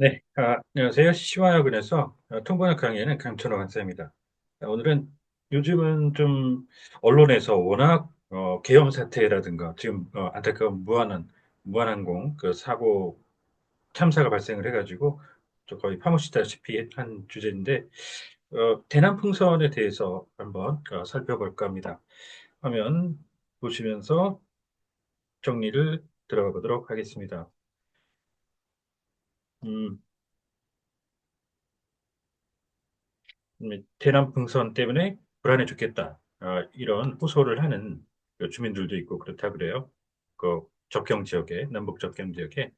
네, 안녕하세요. 시와학원에서 통번역 강의하는 강천호 강사입니다. 오늘은 요즘은 좀 언론에서 워낙 계엄 사태라든가 지금 안타까운 무한항공 그 사고 참사가 발생을 해가지고 저 거의 파묻히다시피 한 주제인데 대남풍선에 대해서 한번 살펴볼까 합니다. 화면 보시면서 정리를 들어가 보도록 하겠습니다. 음, 대남 풍선 때문에 불안해 죽겠다. 이런 호소를 하는 그 주민들도 있고 그렇다 그래요. 그 접경 지역에, 남북 접경 지역에.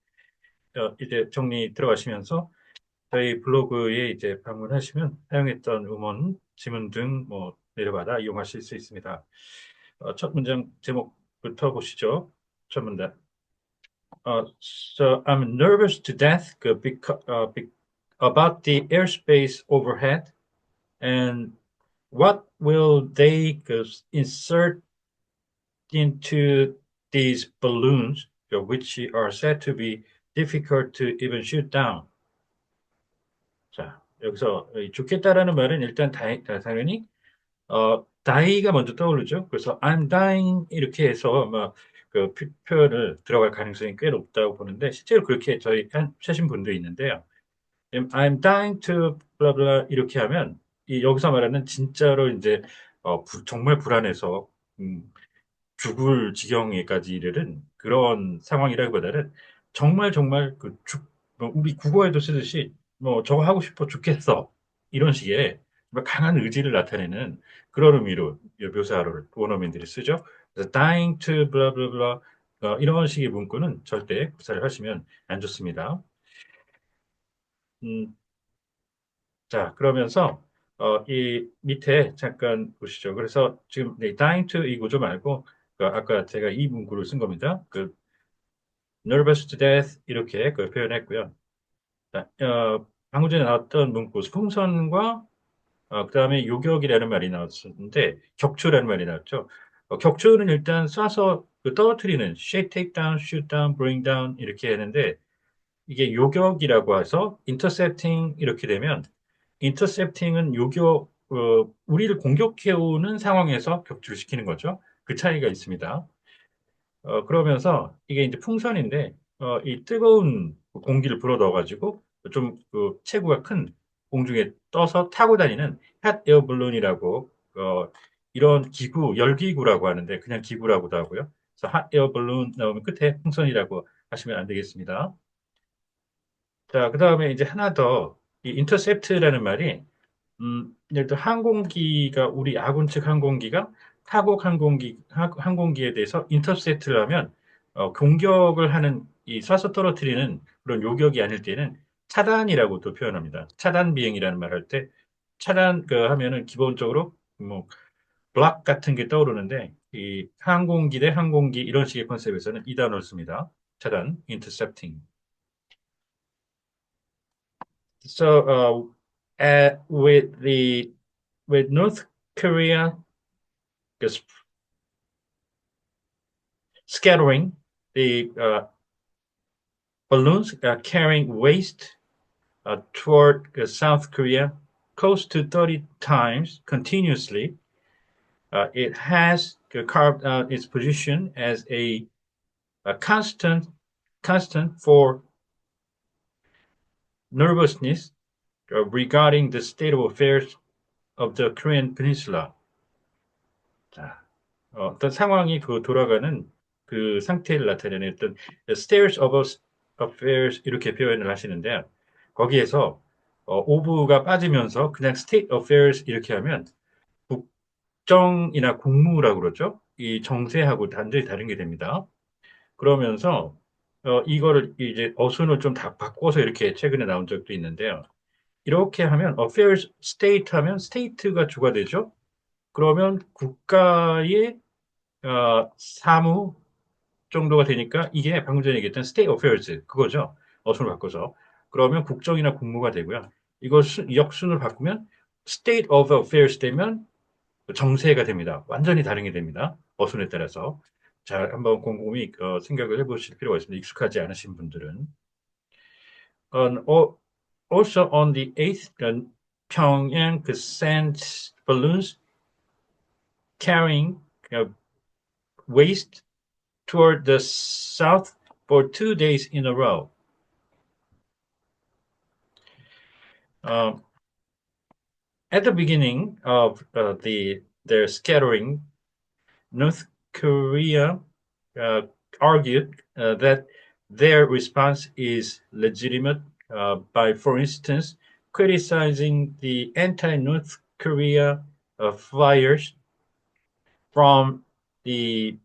이제 정리 들어가시면서 저희 블로그에 이제 방문하시면 사용했던 음원, 지문 등 뭐 내려받아 이용하실 수 있습니다. 첫 문장 제목부터 보시죠. 첫 문장. So I'm nervous to death about the airspace overhead and what will they insert into these balloons, which are said to be difficult to even shoot down? 자, 여기서 죽겠다라는 말은 일단 당연히 die가 먼저 떠오르죠. 그래서 I'm dying 이렇게 해서 그 표현을 들어갈 가능성이 꽤 높다고 보는데 실제로 그렇게 저희 하신 분도 있는데요. I'm dying to blah blah 이렇게 하면 이 여기서 말하는 진짜로 이제 정말 불안해서 음, 죽을 지경에까지 이르는 그런 상황이라기보다는 정말 정말 뭐 우리 국어에도 쓰듯이 뭐 저거 하고 싶어 죽겠어 이런 식의 정말 강한 의지를 나타내는 그런 의미로 이 묘사를 원어민들이 쓰죠. 그래서 dying to blah blah blah 이런 식의 문구는 절대 구사를 하시면 안 좋습니다. 음, 자, 그러면서 이 밑에 잠깐 보시죠. 그래서 지금 dying to 이 구조 말고 아까 제가 이 문구를 쓴 겁니다. nervous to death 이렇게 표현했고요. 자, 방금 전에 나왔던 문구 풍선과 그다음에 요격이라는 말이 나왔었는데 격추라는 말이 나왔죠. 격추는 일단 쏴서 떨어뜨리는 shake, take down, shoot down, bring down 이렇게 하는데 이게 요격이라고 해서 intercepting 이렇게 되면 intercepting은 우리를 공격해오는 상황에서 격추를 시키는 거죠. 그 차이가 있습니다. 그러면서 이게 이제 풍선인데 이 뜨거운 공기를 불어 넣어가지고 좀 체구가 큰 공중에 떠서 타고 다니는 핫 에어 balloon이라고 이런 기구 열기구라고 하는데 그냥 기구라고도 하고요. 그래서 핫 에어 balloon 나오면 끝에 풍선이라고 하시면 안 되겠습니다. 자, 그 다음에 이제 하나 더, 이 인터셉트라는 말이, 예를 들어 항공기가, 우리 아군 측 항공기가 타국 항공기에 대해서 인터셉트를 하면, 공격을 하는, 이 쏴서 떨어뜨리는 그런 요격이 아닐 때는 차단이라고도 표현합니다. 차단 비행이라는 말 할 때, 차단, 하면은 기본적으로, 뭐, 블락 같은 게 떠오르는데, 이 항공기 대 항공기 이런 식의 컨셉에서는 이 단어를 씁니다. 차단, intercepting. So, with North Korea just scattering the balloons carrying waste toward South Korea close to 30 times continuously, it has carved out its position as a constant for nervousness regarding the state of affairs of the Korean Peninsula. 자, 어떤 상황이 돌아가는 그 상태를 나타내는 어떤 states of affairs 이렇게 표현을 하시는데 거기에서 of가 빠지면서 그냥 state affairs 이렇게 하면 국정이나 국무라고 그러죠. 이 정세하고 완전히 다른 게 됩니다. 그러면서 이거를 이제 어순을 좀 다 바꿔서 이렇게 최근에 나온 적도 있는데요. 이렇게 하면 affairs state 하면 state가 주가 되죠. 그러면 국가의 사무 정도가 되니까 이게 방금 전에 얘기했던 state affairs 그거죠. 어순을 바꿔서. 그러면 국정이나 국무가 되고요. 이걸 역순을 바꾸면 state of affairs 되면 정세가 됩니다. 완전히 다른 게 됩니다. 어순에 따라서. 자, 한번 곰곰이 생각을 해보실 필요가 있습니다. 익숙하지 않으신 분들은. Also on the 8th, Pyongyang sent balloons carrying waste toward the south for 2 days in a row. Um, at the beginning of their scattering, North Korea uh, argued that their response is legitimate by, for instance, criticizing the anti-North Korea flyers from the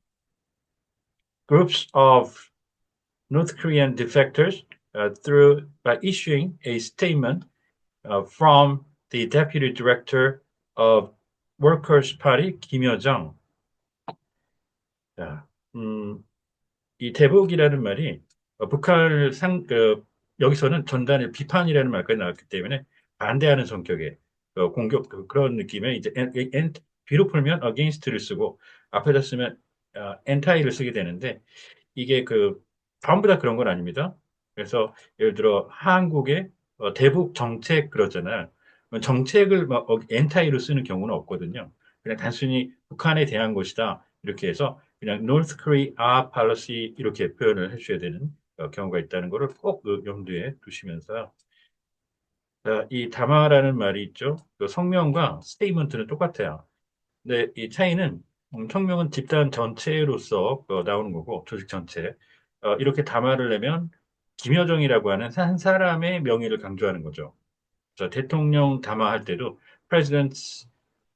groups of North Korean defectors through by issuing a statement from the deputy director of Workers' Party, Kim Yo-jong. 자, 이 대북이라는 말이 북한을 여기서는 전단의 비판이라는 말까지 나왔기 때문에 반대하는 성격의 공격 그런 느낌의 이제 뒤로 풀면 against를 쓰고 앞에다 쓰면 anti를 쓰게 되는데 이게 전부 다 그런 건 아닙니다. 그래서 예를 들어 한국의 대북 정책 그러잖아요. 정책을 막 anti로 쓰는 경우는 없거든요. 그냥 단순히 북한에 대한 것이다. 이렇게 해서 그냥 North Korea policy 이렇게 표현을 해주셔야 되는 경우가 있다는 것을 꼭 염두에 두시면서 이 담화라는 말이 있죠. 그 성명과 스테이트먼트는 똑같아요. 근데 이 차이는 성명은 집단 전체로서 나오는 거고 조직 전체 이렇게 담화를 내면 김여정이라고 하는 한 사람의 명예를 강조하는 거죠. 그래서 대통령 담화할 때도 President's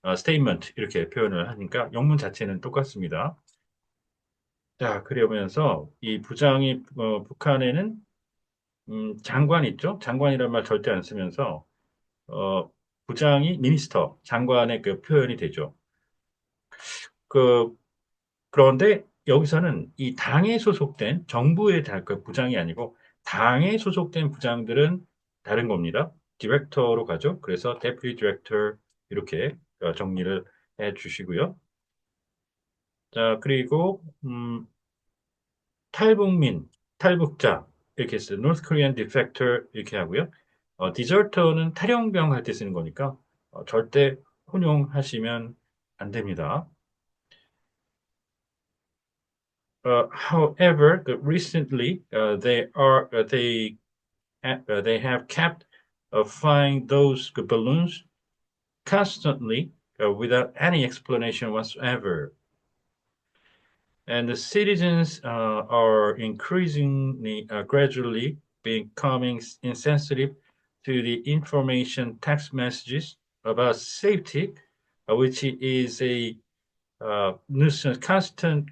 Statement 이렇게 표현을 하니까 영문 자체는 똑같습니다. 자, 그러면서 이 부장이 북한에는 장관 있죠? 장관이라는 말 절대 안 쓰면서 어, 부장이 미니스터, 장관의 그 표현이 되죠. 그 그런데 여기서는 이 당에 소속된 정부의 그 부장이 아니고 당에 소속된 부장들은 다른 겁니다. 디렉터로 가죠. 그래서 deputy director 이렇게 정리를 해 주시고요. 자, 그리고 탈북민, 탈북자 이렇게 써요. North Korean defector 이렇게 하고요. 디저터는 탈영병 할 때 쓰는 거니까 절대 혼용하시면 안 됩니다. However, recently they have kept flying those balloons constantly without any explanation whatsoever. And the citizens are increasingly, gradually becoming insensitive to the information text messages about safety, which is a nuisance, constant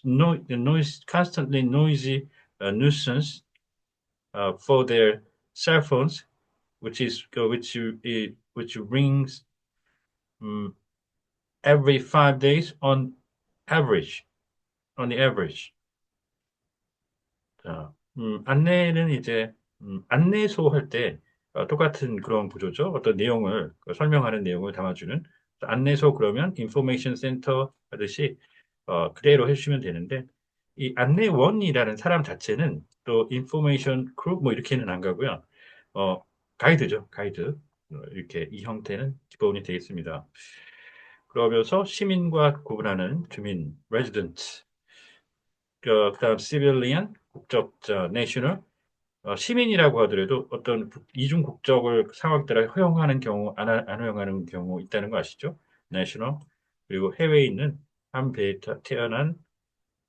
noise, constantly noisy nuisance for their cell phones, which rings um, every 5 days on average. On the average. 자, 안내는 이제 안내소 할 때 똑같은 그런 구조죠. 어떤 내용을 설명하는 내용을 담아주는 안내소 그러면 인포메이션 센터 하듯이 그대로 해주시면 되는데 이 안내원이라는 사람 자체는 또 인포메이션 그룹 뭐 이렇게는 안 가고요. 어, 가이드죠. 가이드. 이렇게 이 형태는 기본이 되겠습니다. 그러면서 시민과 구분하는 주민, resident. 그다음 civilian, 국적자, national. 시민이라고 하더라도 어떤 이중 국적을 상황 따라 허용하는 경우, 안 허용하는 경우 있다는 거 아시죠? national. 그리고 해외에 있는 한 배에 태어난,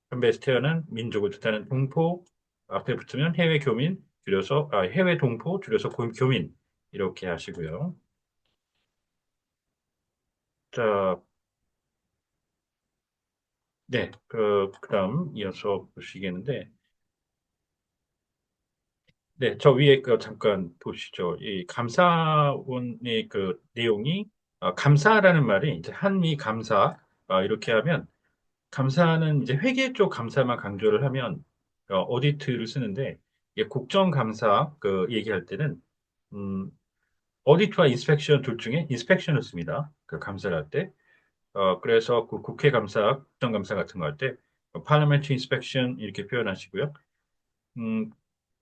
한 배에서 태어난 민족을 뜻하는 동포, 앞에 붙으면 해외 교민, 줄여서, 해외 동포, 줄여서 교민. 이렇게 하시고요. 자, 네, 그다음 이어서 보시겠는데, 네, 저 위에 잠깐 보시죠. 이 감사원의 그 내용이 감사라는 말이 이제 한미 감사 이렇게 하면 감사는 이제 회계 쪽 감사만 강조를 하면 어디트를 쓰는데 이게 국정감사 그 얘기할 때는 음, 어디트와 인스펙션 둘 중에 인스펙션을 씁니다. 그 감사를 할 때. 그래서 그 국회 감사, 국정감사 같은 거 할 때 parliamentary inspection 이렇게 표현하시고요. 음,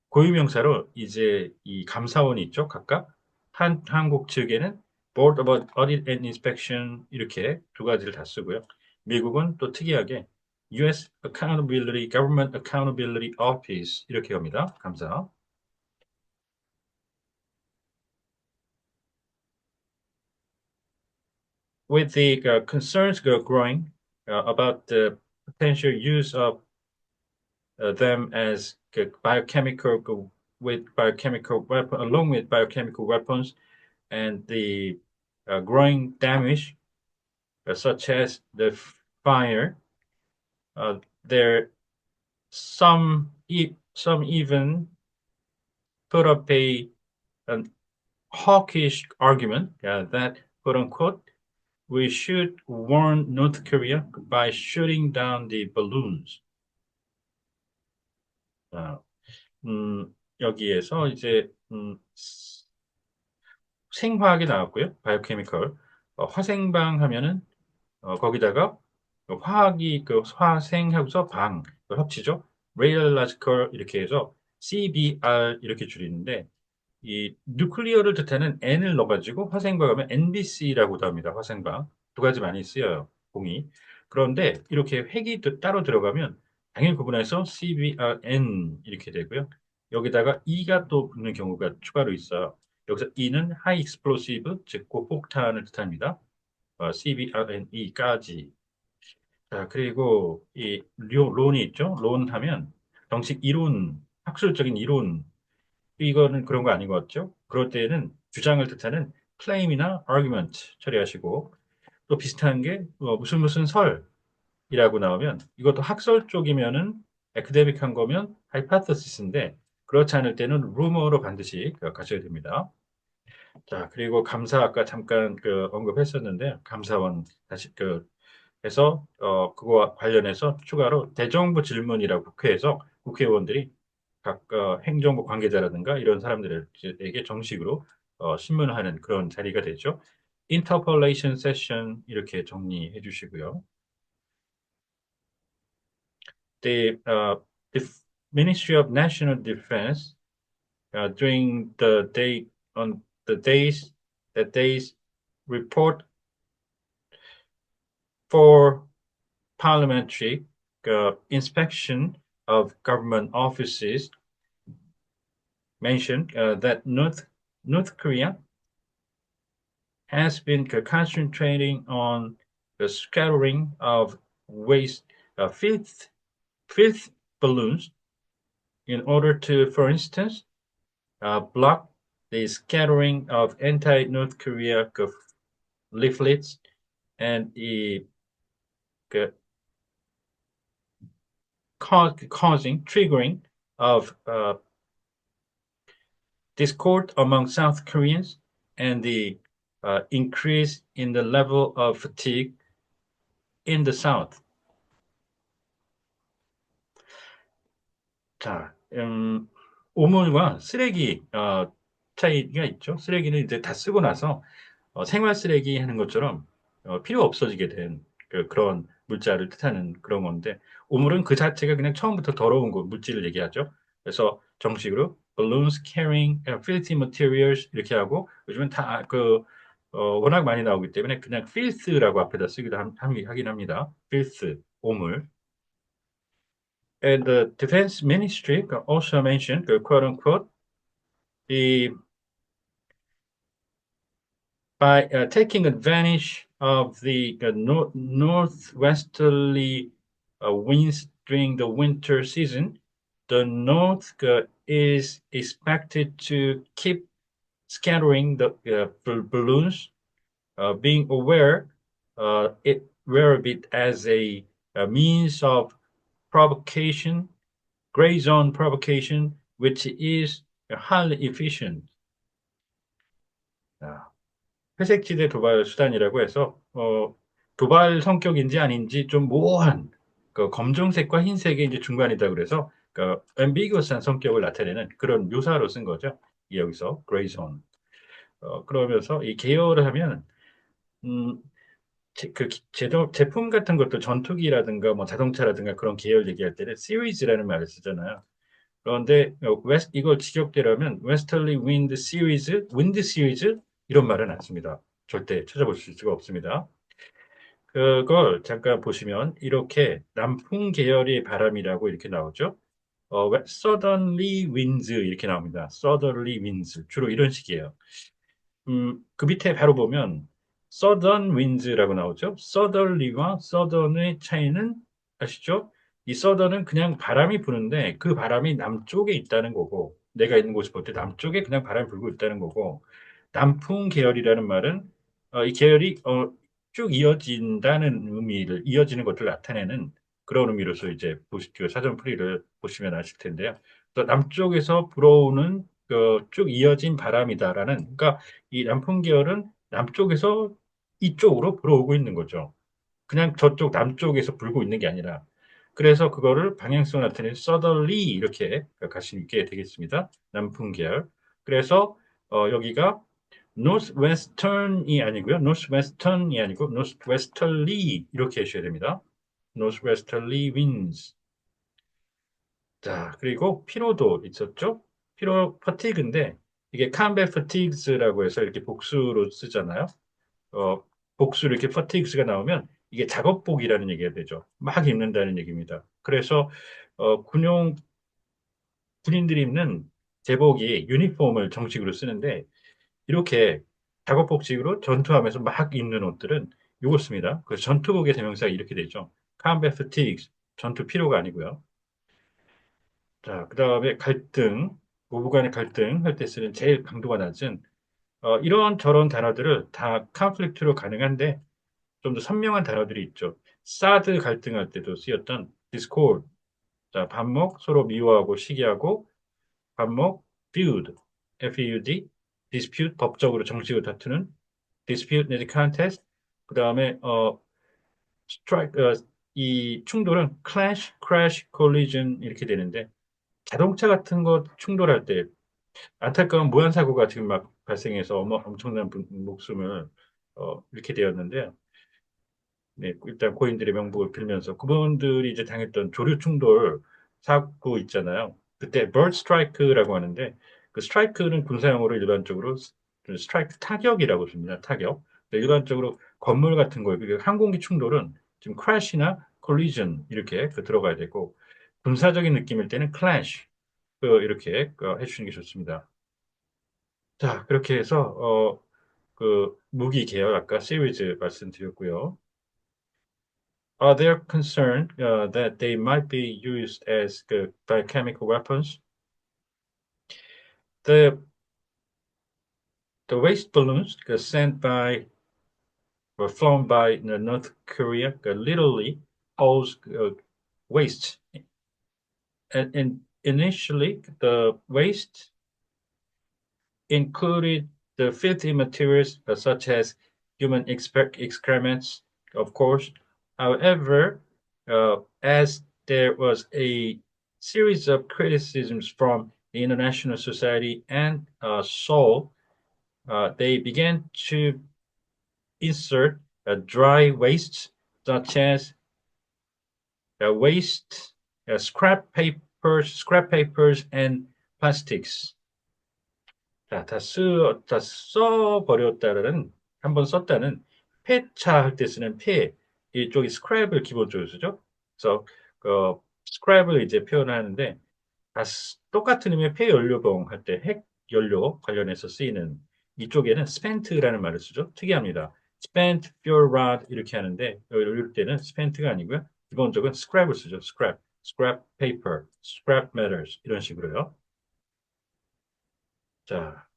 고유명사로 이제 이 감사원이 있죠, 각각. 한국 측에는 Board of Audit and Inspection 이렇게 두 가지를 다 쓰고요. 미국은 또 특이하게 US Accountability, Government Accountability Office 이렇게 합니다. 감사. With the concerns growing about the potential use of them as biochemical with biochemical weapon along with biochemical weapons and the growing damage such as the fire. There some even put up an hawkish argument that quote unquote we should warn North Korea by shooting down the balloons. 아, 여기에서 이제 생화학이 나왔고요. 바이오케미컬. 화생방 하면은 거기다가 화학이 그 화생하고서 방 그걸 합치죠. Radiological 이렇게 해서 CBR 이렇게 줄이는데 이 뉴클리어를 뜻하는 N을 넣어가지고 화생방 하면 NBC라고도 합니다. 화생방 두 가지 많이 쓰여요. 공이. 그런데 이렇게 핵이 따로 들어가면 당연히 구분해서 CBRN 이렇게 되고요. 여기다가 E가 또 붙는 경우가 추가로 있어요. 여기서 E는 High Explosive, 즉 고폭탄을 뜻합니다. CBRNE까지. 자, 그리고 이 론이 있죠? 론 하면 정식 이론, 학술적인 이론, 이거는 그런 거 아닌 것 같죠? 그럴 때에는 주장을 뜻하는 claim이나 argument 처리하시고 또 비슷한 게 무슨 무슨 설이라고 나오면 이것도 학설 쪽이면은 academic한 거면 hypothesis인데 그렇지 않을 때는 rumor로 반드시 가셔야 됩니다. 자, 그리고 감사 아까 잠깐 언급했었는데 감사원 다시 해서 그거와 관련해서 추가로 대정부 질문이라고 국회에서 국회의원들이 각 행정부 관계자라든가 이런 사람들에게 정식으로 신문하는 그런 자리가 되죠. Interpellation Session 이렇게 정리해 주시고요. The Ministry of National Defense during the day on the days that days report for parliamentary inspection of government offices mentioned that North Korea has been concentrating on the scattering of waste filth balloons in order to, for instance, block the scattering of anti-North Korea leaflets and the causing triggering of discord among South Koreans and the increase in the level of fatigue in the South. 자, 오물과 쓰레기 차이가 있죠. 쓰레기는 이제 다 쓰고 나서 생활 쓰레기 하는 것처럼 필요 없어지게 된 그런 물자를 뜻하는 그런 건데 오물은 그 자체가 그냥 처음부터 더러운 거 물질을 얘기하죠. 그래서 정식으로 balloons carrying filthy materials 이렇게 하고 요즘은 다 워낙 많이 나오기 때문에 그냥 filth라고 앞에다 쓰기도 하긴 합니다. filth 오물. And the Defense Ministry also mentioned, quote unquote, the by taking advantage of the northwesterly winds during the winter season, the North is expected to keep scattering the balloons, being aware of it as a means of provocation, gray zone provocation, which is highly efficient. 회색지대 도발 수단이라고 해서 도발 성격인지 아닌지 좀 모호한 그 검정색과 흰색의 이제 중간이다 그래서 그 ambiguous한 성격을 나타내는 그런 묘사로 쓴 거죠. 여기서 gray zone. 그러면서 이 계열을 하면 음, 제품 같은 것도 전투기라든가 뭐 자동차라든가 그런 계열 얘기할 때는 series라는 말을 쓰잖아요. 그런데 이걸 직역되려면 웨스털리 윈드 시리즈 이런 말은 안 씁니다. 절대 찾아보실 수가 없습니다. 그걸 잠깐 보시면 이렇게 남풍 계열의 바람이라고 이렇게 나오죠. southerly winds 이렇게 나옵니다. southerly winds 주로 이런 식이에요. 그 밑에 바로 보면 southern winds라고 나오죠. southerly와 southern의 차이는 아시죠? 이 southern은 그냥 바람이 부는데 그 바람이 남쪽에 있다는 거고 내가 있는 곳을 볼 때 남쪽에 그냥 바람이 불고 있다는 거고 남풍 계열이라는 말은 이 계열이 쭉 이어진다는 의미를 이어지는 것을 나타내는 그런 의미로서 이제 그 사전 풀이를 보시면 아실 텐데요. 또 남쪽에서 불어오는 쭉 이어진 바람이다라는 그러니까 이 남풍 계열은 남쪽에서 이쪽으로 불어오고 있는 거죠. 그냥 저쪽 남쪽에서 불고 있는 게 아니라. 그래서 그거를 방향성을 나타내는 southerly 이렇게 갈 수 있게 되겠습니다. 남풍 계열. 그래서 여기가 northwestern이 아니고요. northwestern이 아니고 northwesterly 이렇게 해주셔야 됩니다. northwesterly winds. 자, 그리고 피로도 있었죠? 피로 fatigue인데 이게 combat fatigues라고 해서 이렇게 복수로 쓰잖아요. 어, 복수로 이렇게 fatigues가 나오면 이게 작업복이라는 얘기가 되죠. 막 입는다는 얘기입니다. 그래서 군인들이 입는 제복이 유니폼을 정식으로 쓰는데 이렇게 작업복식으로 전투하면서 막 입는 옷들은 이거 씁니다. 그래서 전투복의 대명사가 이렇게 되죠. combat fatigues, 전투 피로가 아니고요. 자, 그 다음에 갈등, 부부 간의 갈등 할 때 쓰는 제일 강도가 낮은 이런 저런 단어들을 다 컨플릭트로 가능한데 좀 더 선명한 단어들이 있죠. 사드 갈등할 때도 쓰였던 discord, 자, 반목, 서로 미워하고 시기하고 반목, feud, feud, dispute, 법적으로 정식으로 다투는 dispute 내지 contest, 그 다음에 strike, 이 충돌은 clash, crash, collision 이렇게 되는데 자동차 같은 거 충돌할 때 안타까운 무한 사고가 지금 막 발생해서 엄청난 목숨을 잃게 되었는데, 네, 일단 고인들의 명복을 빌면서 그분들이 이제 당했던 조류 충돌 사고 있잖아요. 그때 bird strike라고 하는데 그 스트라이크는 군사용어로 일반적으로 스트라이크 타격이라고 씁니다. 타격. 일반적으로 건물 같은 거에 그리고 항공기 충돌은 지금 crash나 collision 이렇게 들어가야 되고 군사적인 느낌일 때는 clash 이렇게 해주시는 게 좋습니다. 자, 그렇게 해서 무기 계열 아까 시리즈 말씀드렸고요. Are there concerned that they might be used as biochemical weapons? The the waste balloons sent by were flown by North Korea literally holds waste. And initially, the waste included the filthy materials such as human excrements, of course. However, as there was a series of criticisms from the International Society and Seoul, they began to insert dry wastes such as waste, scrap papers, and plastics. 자, 다 써버렸다는, 한번 썼다는 폐차 할 때 쓰는 폐, 이쪽이 스크랩을 기본적으로 쓰죠. 그래서, 스크랩을 이제 표현하는데, 똑같은 의미의 폐연료봉 할 때 핵 연료 관련해서 쓰이는 이쪽에는 spent라는 말을 쓰죠. 특이합니다. spent fuel rod 이렇게 하는데, 이럴 때는 spent가 아니고요. 기본적으로 scrap을 쓰죠. scrap paper, scrap metals 이런 식으로요. 자,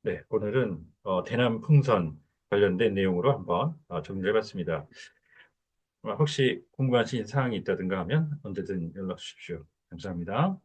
네, 오늘은 대남 풍선 관련된 내용으로 한번 정리해봤습니다. 혹시 궁금하신 사항이 있다든가 하면 언제든 연락 주십시오. 감사합니다.